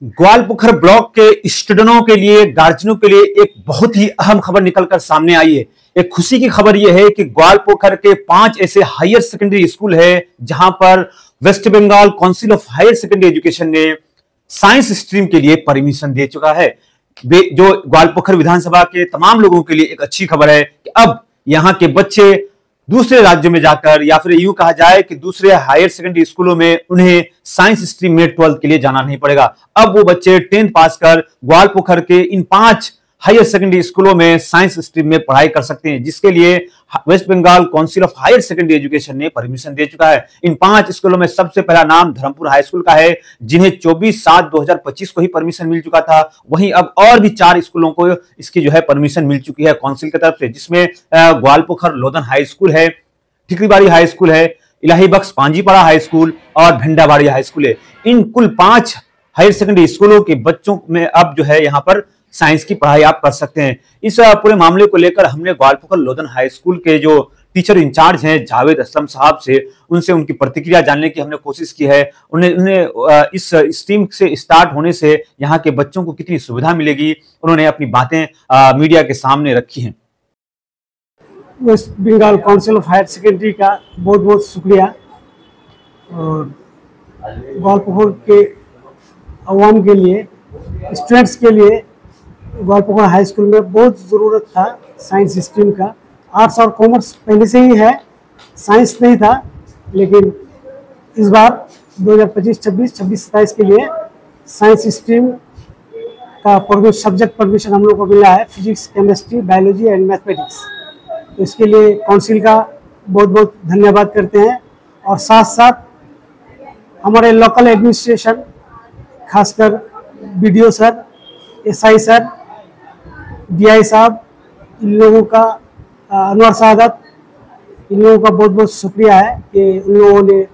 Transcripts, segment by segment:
Gwalpokhar block के स्टूडेंटों के लिए, गार्जियनों के लिए एक बहुत ही अहम खबर निकलकर सामने आई है। एक खुशी की खबर यह है कि ग्वालपोखर के 5 ऐसे हायर सेकेंडरी स्कूल है जहां पर West Bengal council of higher secondary education ने साइंस स्ट्रीम के लिए परमिशन दे चुका है। जो ग्वालपोखर विधानसभा के तमाम लोगों के लिए एक अच्छी खबर है कि अब यहां के बच्चे दूसरे राज्यों में जाकर, या फिर यूं कहा जाए कि दूसरे हायर सेकेंडरी स्कूलों में उन्हें साइंस स्ट्रीम में 12th के लिए जाना नहीं पड़ेगा। अब वो बच्चे 10th पास कर ग्वालपोखर के इन 5 हायर सेकेंडरी स्कूलों में साइंस स्ट्रीम में पढ़ाई कर सकते हैं, जिसके लिए West Bengal council of higher secondary education ने परमिशन दे चुका है। इन 5 स्कूलों में सबसे पहला नाम धर्मपुर हाई स्कूल का है, जिन्हें 24/7/2025 को ही परमिशन मिल चुका था। वहीं अब और भी 4 स्कूलों को इसकी जो है परमिशन मिल चुकी है काउंसिल की तरफ से, जिसमें ग्वालपोखर लोधन हाई स्कूल है, ठिकरीबाड़ी हाई स्कूल है, इलाही बख्श पांजीपाड़ा हाई स्कूल और भिंडाबाड़ी हाई स्कूल है। इन कुल 5 हायर सेकेंडरी स्कूलों के बच्चों में अब जो है यहाँ पर साइंस की पढ़ाई आप कर सकते हैं। इस पूरे मामले को लेकर हमने ग्वालपोखर लोधन हाई स्कूल के जो टीचर इंचार्ज हैं जावेद असलम साहब से उनसे उनकी प्रतिक्रिया जानने की हमने कोशिश की है। उन्हें इस स्ट्रीम से स्टार्ट होने से यहाँ के बच्चों को कितनी सुविधा मिलेगी, उन्होंने अपनी बातें मीडिया के सामने रखी हैं। West Bengal council of higher secondary का बहुत बहुत शुक्रिया, और ग्वालपोखर के अवाम के लिए, स्टूडेंट्स के लिए ग्वालपोखर हाई स्कूल में बहुत ज़रूरत था साइंस स्ट्रीम का। आर्ट्स और कॉमर्स पहले से ही है, साइंस नहीं था, लेकिन इस बार 2025, 26, 27 के लिए साइंस स्ट्रीम का सब्जेक्ट परमिशन हम लोग को मिला है, physics, chemistry, biology and mathematics. तो इसके लिए काउंसिल का बहुत बहुत धन्यवाद करते हैं, और साथ साथ हमारे लोकल एडमिनिस्ट्रेशन, खासकर BDO sir, SI sir, DI साहब, इन लोगों का, अनवर सादत, इन लोगों का बहुत बहुत शुक्रिया है कि इन लोगों ने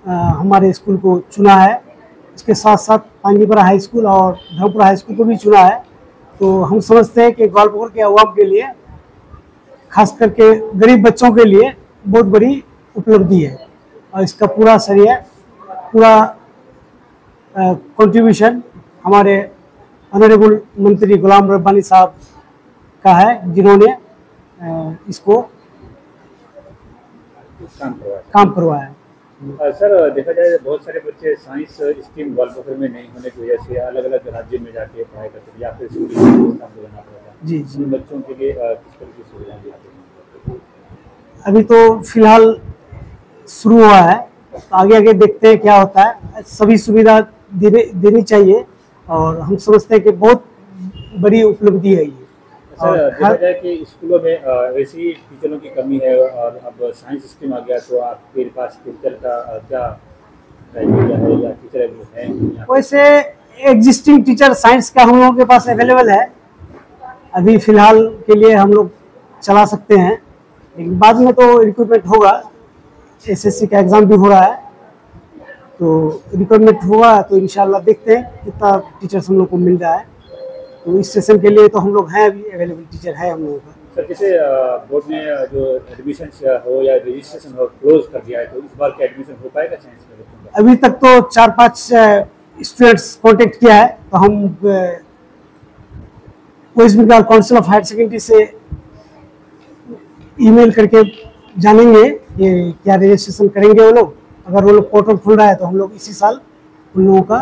हमारे स्कूल को चुना है। इसके साथ साथ पांजीपाड़ा हाई स्कूल और धर्मपुर हाई स्कूल को भी चुना है। तो हम समझते हैं कि ग्वालपोखर के अवाम के लिए, खास करके गरीब बच्चों के लिए बहुत बड़ी उपलब्धि है, और इसका पूरा श्रेय, पूरा कंट्रीब्यूशन हमारे ऑनरेबल मंत्री गुलाम रब्बानी साहब का है, जिन्होंने इसको काम करवाया। सर, देखा जाए बहुत सारे बच्चे साइंस स्ट्रीम ग्वालपोखर में नहीं होने की वजह से अलग अलग राज्यों में जाके पढ़ाई करते हैं, या फिर जी जी, बच्चों के लिए किस तरह की सुविधाएं देते हैं? अभी तो फिलहाल शुरू हुआ है, तो आगे आगे देखते हैं क्या होता है। सभी सुविधा देनी चाहिए, और हम समझते हैं कि बहुत बड़ी उपलब्धि है ये। सर, देखा जाए कि स्कूलों में वैसी टीचरों की कमी है, और अब साइंस स्ट्रीम आ गया, तो आपके पास टीचर का क्या क्राइटेरिया है, या टीचर है? वैसे एग्जिस्टिंग टीचर साइंस का हम लोगों के पास अवेलेबल है, अभी फिलहाल के लिए हम लोग चला सकते हैं, लेकिन बाद में तो रिक्रूटमेंट होगा। एसएससी का एग्ज़ाम भी हो रहा है, तो रिक्रूटमेंट होगा तो इंशाल्लाह देखते हैं कितना टीचर्स हम लोग को मिल रहा है। तो इस सेशन के लिए तो हम लोग हैं, अभी अवेलेबल टीचर है हम लोगों का। सर, जैसे बोर्ड ने जो एडमिशन हो या रजिस्ट्रेशन हो क्लोज कर दिया है, तो इस बार क्या एडमिशन हो पाएगा साइंस में? अभी तक तो 4-5 स्टूडेंट्स कांटेक्ट किया है, तो हम West Bengal council of higher secondary से ईमेल करके जानेंगे ये क्या रजिस्ट्रेशन करेंगे वो लोग। अगर वो लोग पोर्टल खुल रहा है तो हम लोग इसी साल उन लोगों का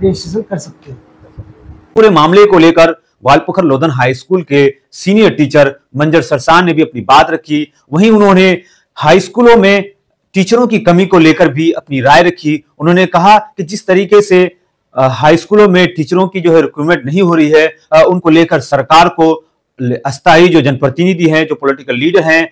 रजिस्ट्रेशन कर सकते हैं। पूरे मामले को लेकर ग्वालपोखर लोधन हाई स्कूल के सीनियर टीचर मंजर सरसान ने भी अपनी बात रखी। वहीं उन्होंने हाई स्कूलों में टीचरों की कमी को लेकर भी अपनी राय रखी। उन्होंने कहा कि जिस तरीके से हाई स्कूलों में टीचरों की जो है रिक्रूटमेंट नहीं हो रही है, उनको लेकर सरकार को, अस्थायी जो जनप्रतिनिधि हैं, जो पॉलिटिकल लीडर हैं,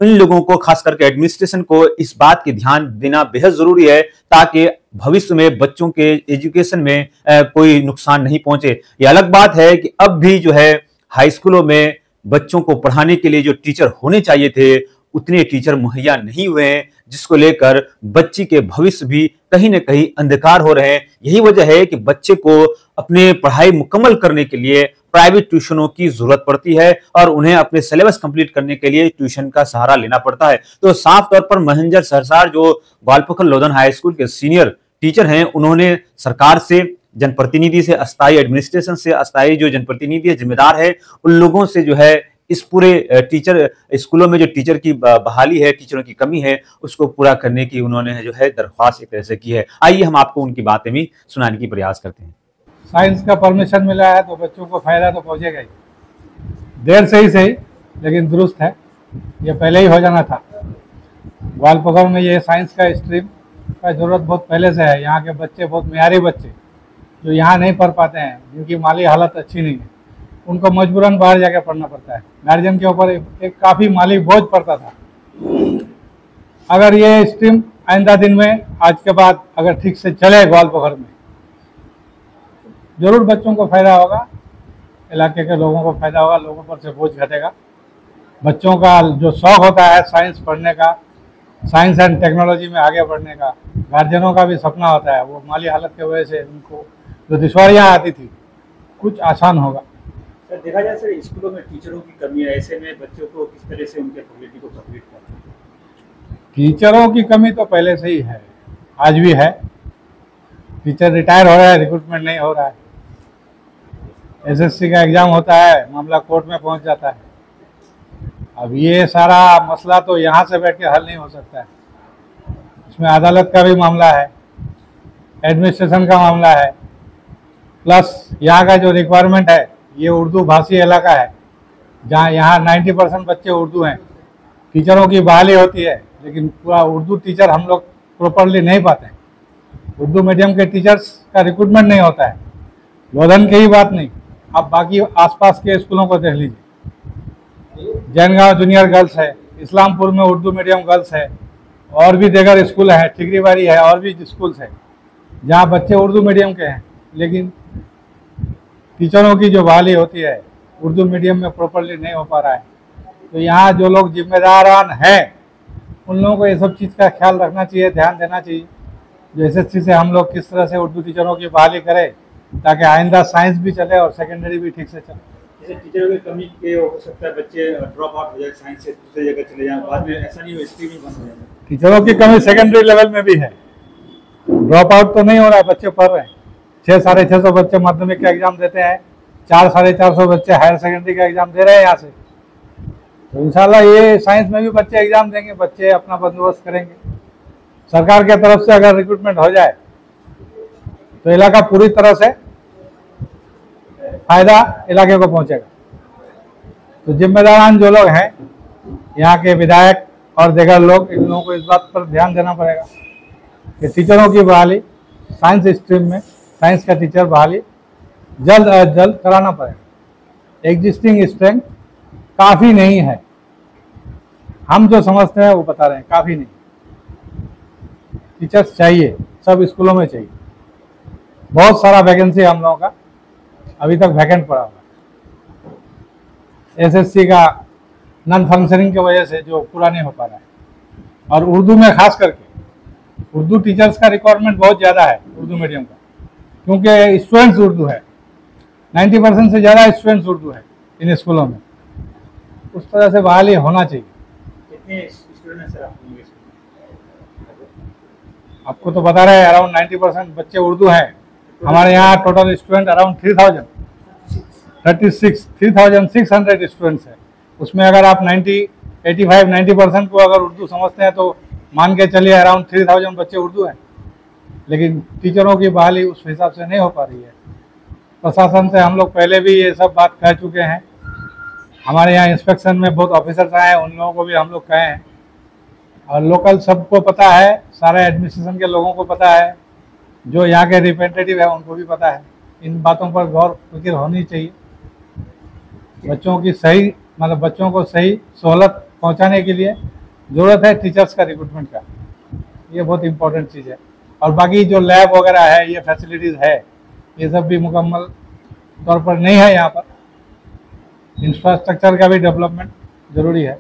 इन लोगों को, खास करके एडमिनिस्ट्रेशन को इस बात की ध्यान देना बेहद जरूरी है, ताकि भविष्य में बच्चों के एजुकेशन में कोई नुकसान नहीं पहुंचे। ये अलग बात है कि अब भी जो है हाई स्कूलों में बच्चों को पढ़ाने के लिए जो टीचर होने चाहिए थे, उतने टीचर मुहैया नहीं हुए हैं, जिसको लेकर बच्ची के भविष्य भी कहीं न कहीं अंधकार हो रहे हैं। यही वजह है कि बच्चे को अपने पढ़ाई मुकम्मल करने के लिए प्राइवेट ट्यूशनों की जरूरत पड़ती है, और उन्हें अपने सिलेबस कंप्लीट करने के लिए ट्यूशन का सहारा लेना पड़ता है। तो साफ तौर पर मंजर सरसार, जो ग्वालपोखर लोधन हाई स्कूल के सीनियर टीचर हैं, उन्होंने सरकार से जनप्रतिनिधि से, अस्थायी एडमिनिस्ट्रेशन से, अस्थायी जो जनप्रतिनिधि है, जिम्मेदार है, उन लोगों से जो है इस पूरे टीचर स्कूलों में जो टीचर की बहाली है, टीचरों की कमी है, उसको पूरा करने की उन्होंने जो है दरख्वास्त एक तरह से की है। आइए हम आपको उनकी बातें भी सुनाने की प्रयास करते हैं। साइंस का परमिशन मिला है तो बच्चों को फायदा तो पहुंचेगा ही, देर से ही सही लेकिन दुरुस्त है। ये पहले ही हो जाना था। ग्वालपखर में ये साइंस का स्ट्रीम का ज़रूरत बहुत पहले से है। यहाँ के बच्चे बहुत मियारी बच्चे जो यहाँ नहीं पढ़ पाते हैं, जिनकी माली हालत अच्छी नहीं है, उनको मजबूरन बाहर जाके पढ़ना पड़ता है। गार्जियन के ऊपर एक काफ़ी माली बोझ पड़ता था। अगर ये स्ट्रीम आइंदा दिन में आज के बाद अगर ठीक से चले ग्वालपखर में, जरूर बच्चों को फ़ायदा होगा, इलाके के लोगों को फ़ायदा होगा, लोगों पर से बोझ घटेगा। बच्चों का जो शौक़ होता है साइंस पढ़ने का, साइंस एंड टेक्नोलॉजी में आगे बढ़ने का, गार्जियनों का भी सपना होता है, वो माली हालत की वजह से उनको जो दुश्वारियाँ आती थी कुछ आसान होगा। सर देखा जाए सर, स्कूलों में टीचरों की कमी है, ऐसे में बच्चों को किस तरह से उनके फैसिलिटी को कंप्लीट करना है? टीचरों की कमी तो पहले से ही है, आज भी है। टीचर रिटायर हो रहा है, रिक्रूटमेंट नहीं हो रहा है। एसएससी का एग्ज़ाम होता है, मामला कोर्ट में पहुंच जाता है। अब ये सारा मसला तो यहाँ से बैठ के हल नहीं हो सकता है, इसमें अदालत का भी मामला है, एडमिनिस्ट्रेशन का मामला है, प्लस यहाँ का जो रिक्वायरमेंट है, ये उर्दू भाषी इलाका है जहाँ यहाँ 90% बच्चे उर्दू हैं। टीचरों की बहाली होती है लेकिन पूरा उर्दू टीचर हम लोग प्रॉपरली नहीं पाते हैं। उर्दू मीडियम के टीचर्स का रिक्रूटमेंट नहीं होता है। लोधन की ही बात नहीं, आप बाकी आसपास के स्कूलों को देख लीजिए। जैनगांव जूनियर गर्ल्स है, इस्लामपुर में उर्दू मीडियम गर्ल्स है, और भी दीगर स्कूल हैं, ठिकरीबाड़ी है, और भी स्कूल्स हैं जहाँ बच्चे उर्दू मीडियम के हैं, लेकिन टीचरों की जो बहाली होती है उर्दू मीडियम में प्रॉपरली नहीं हो पा रहा है। तो यहाँ जो लोग जिम्मेदारान हैं उन लोगों को ये सब चीज़ का ख्याल रखना चाहिए, ध्यान देना चाहिए। जो एसएससी से हम लोग किस तरह से उर्दू टीचरों की बहाली करें ताकि आइंदा साइंस भी चले और सेकेंडरी भी ठीक से चले। जैसे टीचरों की कमी के हो सकता है बच्चे ड्रॉप आउट हो जाए, साइंस से दूसरी जगह चले जाएं, बाद में ऐसा नहीं हो स्ट्रीम ही बंद हो जाए। टीचरों की कमी सेकेंडरी लेवल में भी है, ड्रॉप आउट तो नहीं हो रहा है, बच्चे पढ़ रहे हैं। 600-650 बच्चे माध्यमिक का एग्जाम देते हैं, 400-450 बच्चे हायर सेकेंडरी का एग्जाम दे रहे हैं यहाँ से। तो इंशाल्लाह ये साइंस में भी बच्चे एग्जाम देंगे, बच्चे अपना बंदोबस्त करेंगे। सरकार की तरफ से अगर रिक्रूटमेंट हो जाए तो इलाका पूरी तरह से फायदा इलाके को पहुंचेगा। तो जिम्मेदारान जो लोग हैं, यहाँ के विधायक और दीगर लोग, इन लोगों को इस बात पर ध्यान देना पड़ेगा कि टीचरों की बहाली साइंस स्ट्रीम में, साइंस का टीचर बहाली जल्द अज जल्द कराना पड़ेगा। एग्जिस्टिंग स्ट्रेंथ काफ़ी नहीं है, हम जो समझते हैं वो बता रहे हैं, काफ़ी नहीं। टीचर्स चाहिए, सब स्कूलों में चाहिए। बहुत सारा वैकेंसी हम लोगों का अभी तक वैकेंट पड़ा हुआ है, एसएससी का नॉन फंक्शनिंग की वजह से जो पूरा नहीं हो पा रहा है। और उर्दू में खास करके उर्दू टीचर्स का रिक्वायरमेंट बहुत ज़्यादा है उर्दू मीडियम का, क्योंकि स्टूडेंट्स उर्दू है, 90% से ज़्यादा स्टूडेंट्स उर्दू है इन स्कूलों में। उस तरह से बहाली होना चाहिए। कितने स्टूडेंट हैं सर आपके? आपको तो बता रहे हैं अराउंड 90% बच्चे उर्दू हैं। हमारे यहाँ टोटल स्टूडेंट अराउंड 3,600 स्टूडेंट्स हैं। उसमें अगर आप 85-90% को अगर उर्दू समझते हैं तो मान के चलिए अराउंड 3,000 बच्चे उर्दू हैं। लेकिन टीचरों की बहाली उस हिसाब से नहीं हो पा रही है। प्रशासन से हम लोग पहले भी ये सब बात कह चुके हैं। हमारे यहाँ इंस्पेक्शन में बहुत ऑफिसर्स आए हैं, उन लोगों को भी हम लोग कहे हैं, और लोकल सबको पता है, सारे एडमिनिस्ट्रेशन के लोगों को पता है, जो यहाँ के रिप्रेजेंटेटिव है उनको भी पता है। इन बातों पर गौर फिक्र होनी चाहिए। बच्चों की सही बच्चों को सही सहूलत पहुँचाने के लिए ज़रूरत है टीचर्स का रिक्रूटमेंट का, ये बहुत इंपॉर्टेंट चीज़ है। और बाकी जो लैब वगैरह है, ये फैसिलिटीज़ है, ये सब भी मुकम्मल तौर पर नहीं है यहाँ पर। इंफ्रास्ट्रक्चर का भी डेवलपमेंट ज़रूरी है।